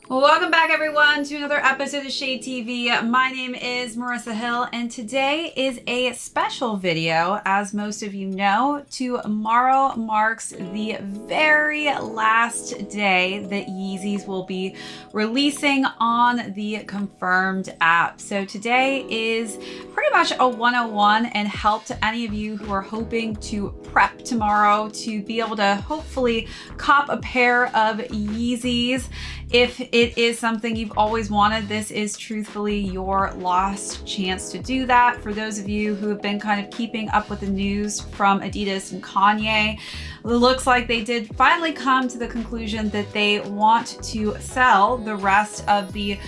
Well, welcome back everyone to another episode of ShadeTV. My name is Marissa Hill and today is a special video. As most of you know, tomorrow marks the very last day that Yeezys will be releasing on the Confirmed app. So today is pretty much a 101 and help to any of you who are hoping to prep tomorrow to be able to hopefully cop a pair of Yeezys. If it is something you've always wanted, this is truthfully your last chance to do that. For those of you who have been kind of keeping up with the news from Adidas and Kanye, it looks like they did finally come to the conclusion that they want to sell the rest of the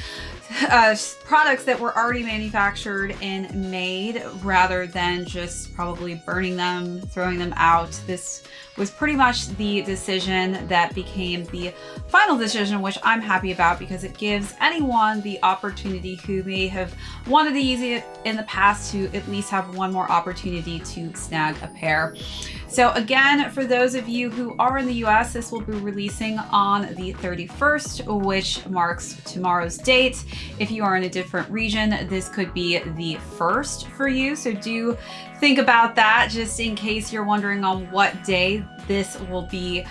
products that were already manufactured and made rather than just probably burning them, throwing them out. This was pretty much the decision that became the final decision, which I'm happy about because it gives anyone the opportunity who may have wanted to use it in the past to at least have one more opportunity to snag a pair. So again, for those of you who are in the US, this will be releasing on the 31st, which marks tomorrow's date. If you are in a different region, this could be the 1st for you. So do think about that just in case you're wondering on what day this will be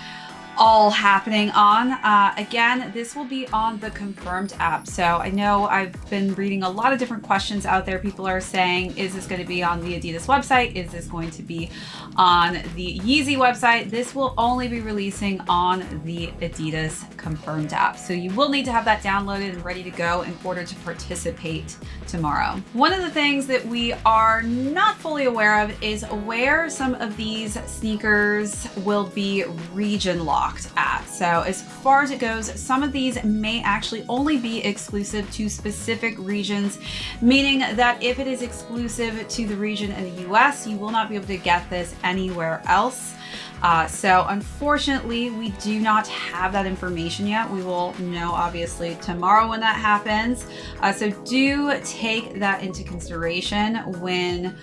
all happening on. Again, this will be on the Confirmed app. So I know I've been reading a lot of different questions out there. People are saying, is this going to be on the Adidas website? Is this going to be on the Yeezy website? This will only be releasing on the Adidas Confirmed app. So you will need to have that downloaded and ready to go in order to participate tomorrow. One of the things that we are not fully aware of is where some of these sneakers will be region locked at. So as far as it goes, some of these may actually only be exclusive to specific regions, meaning that if it is exclusive to the region in the US, you will not be able to get this anywhere else. So unfortunately, we do not have that information yet. We will know obviously tomorrow when that happens. So do take that into consideration when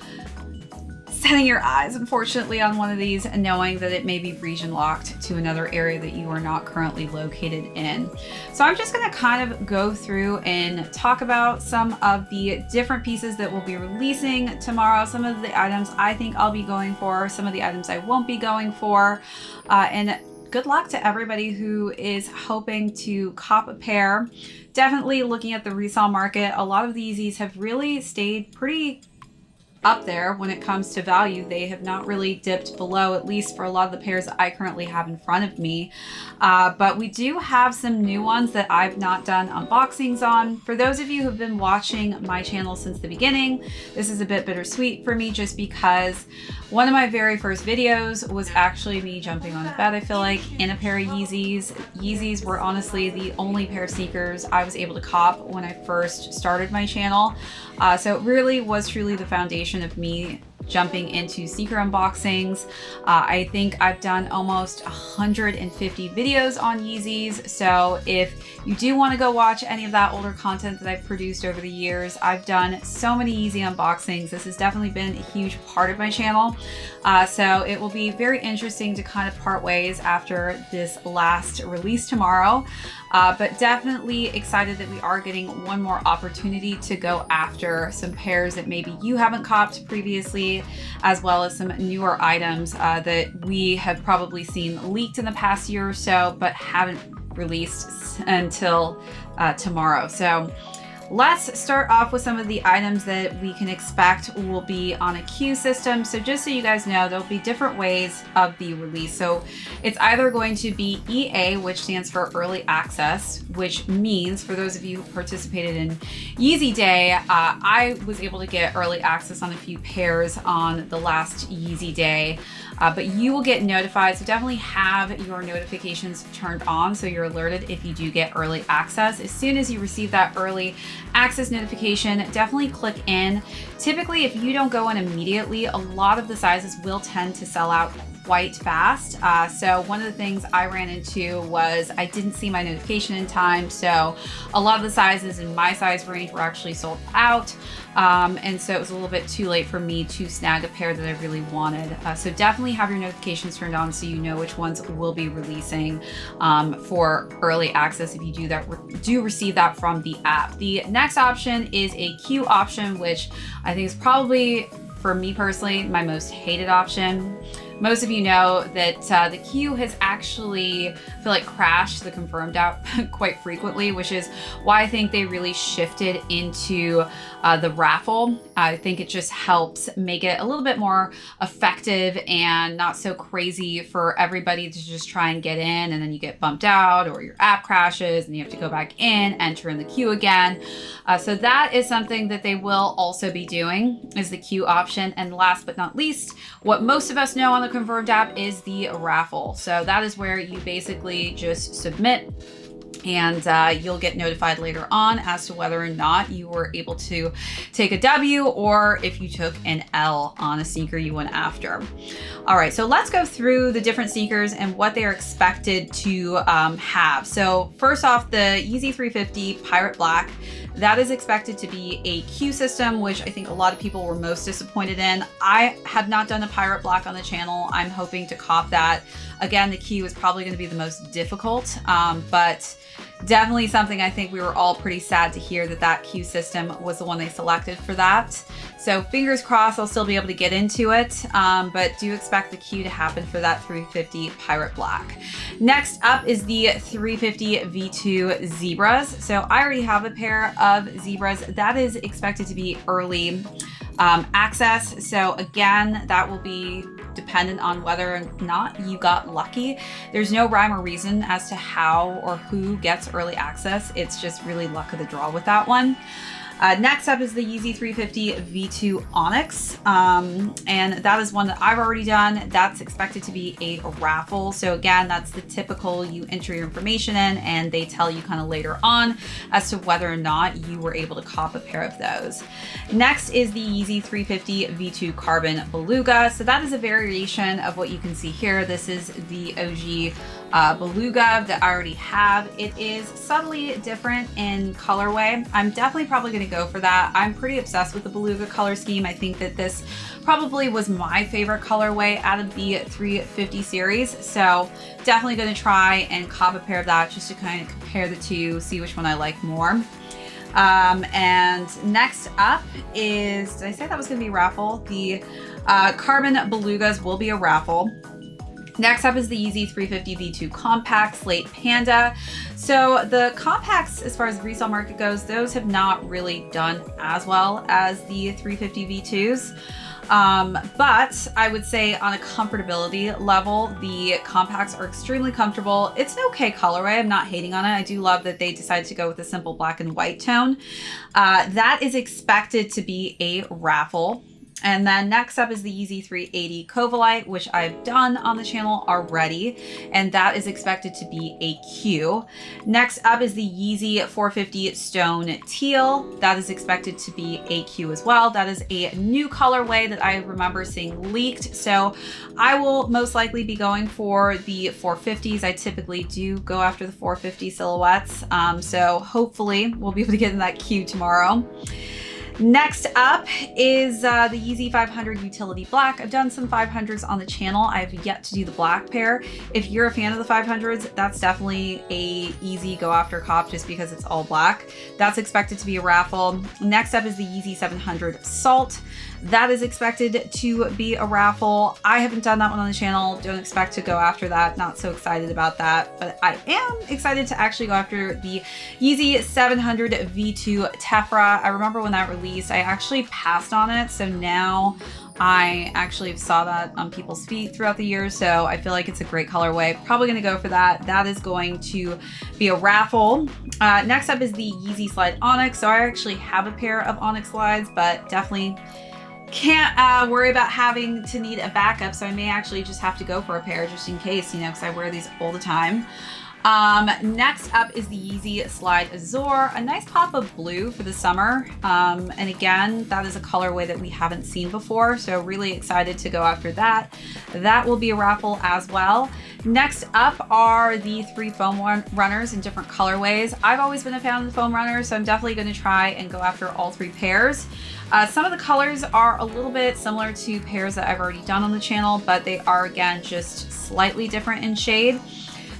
setting your eyes, unfortunately, on one of these and knowing that it may be region locked to another area that you are not currently located in. So I'm just going to kind of go through and talk about some of the different pieces that we'll be releasing tomorrow, some of the items I think I'll be going for, some of the items I won't be going for, and good luck to everybody who is hoping to cop a pair. Definitely looking at the resale market, a lot of the Yeezys have really stayed pretty up there when it comes to value. They have not really dipped below, at least for a lot of the pairs that I currently have in front of me. But we do have some new ones that I've not done unboxings on. For those of you who have been watching my channel since the beginning, this is a bit bittersweet for me just because one of my very first videos was actually me jumping on the bed, I feel like, in a pair of Yeezys. Yeezys were honestly the only pair of sneakers I was able to cop when I first started my channel. So it really was truly the foundation of me jumping into sneaker unboxings. I think I've done almost 150 videos on Yeezys. So if you do want to go watch any of that older content that I've produced over the years, I've done so many Yeezy unboxings. This has definitely been a huge part of my channel. So it will be very interesting to kind of part ways after this last release tomorrow. But definitely excited that we are getting one more opportunity to go after some pairs that maybe you haven't copped previously, as well as some newer items that we have probably seen leaked in the past year or so, but haven't released until tomorrow. So let's start off with some of the items that we can expect will be on a queue system. So just so you guys know, there'll be different ways of the release. So it's either going to be EA, which stands for Early Access, which means for those of you who participated in Yeezy Day, I was able to get early access on a few pairs on the last Yeezy Day. But you will get notified, so definitely have your notifications turned on so you're alerted if you do get early access. As soon as you receive that early access notification, definitely click in. Typically, if you don't go in immediately, a lot of the sizes will tend to sell out quite fast. So one of the things I ran into was I didn't see my notification in time. So a lot of the sizes in my size range were actually sold out. And so it was a little bit too late for me to snag a pair that I really wanted. So definitely have your notifications turned on so you know which ones will be releasing for early access if you do receive that from the app. The next option is a queue option, which I think is probably, for me personally, my most hated option. Most of you know that the queue has actually, I feel like, crashed the confirmed app quite frequently, which is why I think they really shifted into the raffle. I think it just helps make it a little bit more effective and not so crazy for everybody to just try and get in and then you get bumped out or your app crashes and you have to go back in, enter in the queue again. So that is something that they will also be doing, is the queue option. And last but not least, what most of us know on the confirmed app is the raffle. So that is where you basically just submit and you'll get notified later on as to whether or not you were able to take a W or if you took an L on a sneaker you went after. All right, so let's go through the different sneakers and what they are expected to have. So first off, the Yeezy 350 Pirate Black. That is expected to be a queue system, which I think a lot of people were most disappointed in. I have not done a Pirate Black on the channel. I'm hoping to cop that. Again, the queue is probably going to be the most difficult, but definitely something I think we were all pretty sad to hear that queue system was the one they selected for that. So fingers crossed I'll still be able to get into it, but do expect the queue to happen for that 350 Pirate Black. Next up is the 350 V2 Zebras. So I already have a pair of Zebras. That is expected to be early access. So again, that will be dependent on whether or not you got lucky. There's no rhyme or reason as to how or who gets early access. It's just really luck of the draw with that one. Next up is the Yeezy 350 V2 Onyx, and that is one that I've already done. That's expected to be a raffle. So again, that's the typical, you enter your information in and they tell you kind of later on as to whether or not you were able to cop a pair of those. Next is the Yeezy 350 V2 Carbon Beluga. So that is a variation of what you can see here. This is the OG Beluga that I already have. It is subtly different in colorway. I'm definitely probably going to go for that. I'm pretty obsessed with the Beluga color scheme. I think that this probably was my favorite colorway out of the 350 series. So definitely going to try and cop a pair of that just to kind of compare the two, see which one I like more. And next up is, did I say that was going to be a raffle? The Carbon Belugas will be a raffle. Next up is the Yeezy 350 V2 Compact Slate Panda. So the compacts, as far as the resale market goes, those have not really done as well as the 350 V2s. But I would say on a comfortability level, the compacts are extremely comfortable. It's an okay colorway. I'm not hating on it. I do love that they decided to go with a simple black and white tone. That is expected to be a raffle. And then next up is the Yeezy 380 Covalite, which I've done on the channel already, and that is expected to be a queue. Next up is the Yeezy 450 Stone Teal. That is expected to be a queue as well. That is a new colorway that I remember seeing leaked, so I will most likely be going for the 450s. I typically do go after the 450 silhouettes, so hopefully we'll be able to get in that queue tomorrow. Next up is the Yeezy 500 Utility Black. I've done some 500s on the channel. I've yet to do the black pair. If you're a fan of the 500s, that's definitely a easy go after cop just because it's all black. That's expected to be a raffle. Next up is the Yeezy 700 Salt. That is expected to be a raffle. I haven't done that one on the channel. Don't expect to go after that. Not so excited about that, but I am excited to actually go after the Yeezy 700 V2 Tephra. I remember when that released, I actually passed on it. So now I actually saw that on people's feet throughout the years. So I feel like it's a great colorway. Probably going to go for that. That is going to be a raffle. Next up is the Yeezy Slide Onyx. So I actually have a pair of Onyx slides, but definitely can't worry about having to need a backup, so I may actually just have to go for a pair just in case, you know, because I wear these all the time. Next up is the Yeezy Slide Azure, a nice pop of blue for the summer. And again, that is a colorway that we haven't seen before, so really excited to go after that. That will be a raffle as well. Next up are the 3 foam runners in different colorways. I've always been a fan of the foam runners, so I'm definitely going to try and go after all 3 pairs. Some of the colors are a little bit similar to pairs that I've already done on the channel, but they are again just slightly different in shade.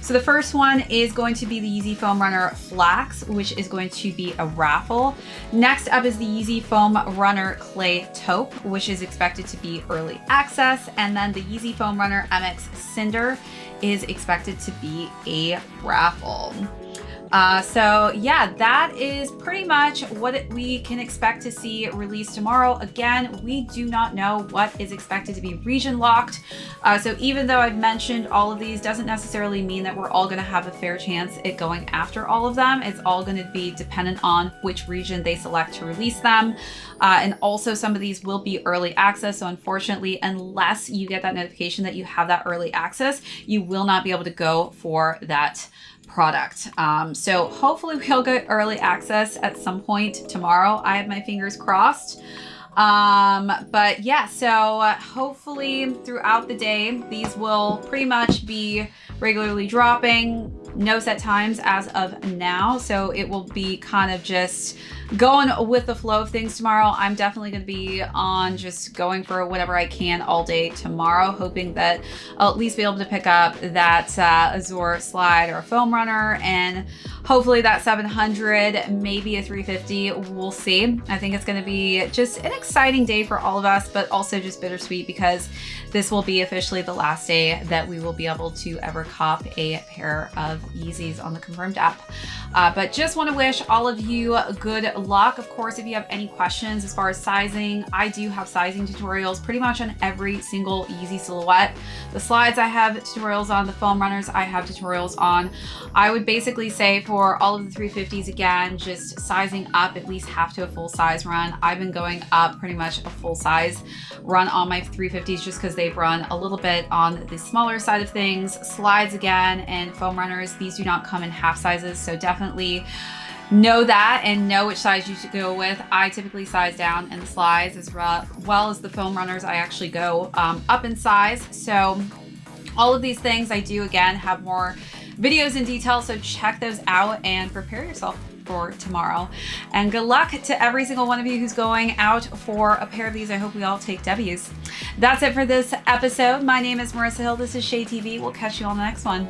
So the first one is going to be the Yeezy Foam Runner Flax, which is going to be a raffle. Next up is the Yeezy Foam Runner Clay Taupe, which is expected to be early access. And then the Yeezy Foam Runner MX Cinder is expected to be a raffle. So yeah, that is pretty much what we can expect to see released tomorrow. Again, we do not know what is expected to be region locked. So even though I've mentioned all of these, doesn't necessarily mean that we're all going to have a fair chance at going after all of them. It's all going to be dependent on which region they select to release them. And also some of these will be early access. So unfortunately, unless you get that notification that you have that early access, you will not be able to go for that product. So hopefully we'll get early access at some point tomorrow. I have my fingers crossed. But yeah, so hopefully throughout the day, these will pretty much be regularly dropping, no set times as of now. So it will be kind of just going with the flow of things tomorrow. I'm definitely going to be on just going for whatever I can all day tomorrow, hoping that I'll at least be able to pick up that Azure Slide or Foam Runner, and hopefully that 700, maybe a 350. We'll see. I think it's going to be just an exciting day for all of us, but also just bittersweet because this will be officially the last day that we will be able to ever cop a pair of Yeezys on the Confirmed app. But just want to wish all of you good luck. Of course, if you have any questions as far as sizing, I do have sizing tutorials pretty much on every single Yeezy silhouette. The slides I have tutorials on, the foam runners I have tutorials on. I would basically say for all of the 350s, again, just sizing up at least half to a full size run. I've been going up pretty much a full size run on my 350s just because they've run a little bit on the smaller side of things. Slides again and foam runners, these do not come in half sizes, so definitely know that and know which size you should go with. I typically size down in the slides as well as the foam runners. I actually go up in size. So all of these things I do, again, have more videos in detail, so check those out and prepare yourself for tomorrow. And good luck to every single one of you who's going out for a pair of these. I hope we all take W's. That's it for this episode. My name is Marissa Hill. This is ShadeTV. We'll catch you on the next one.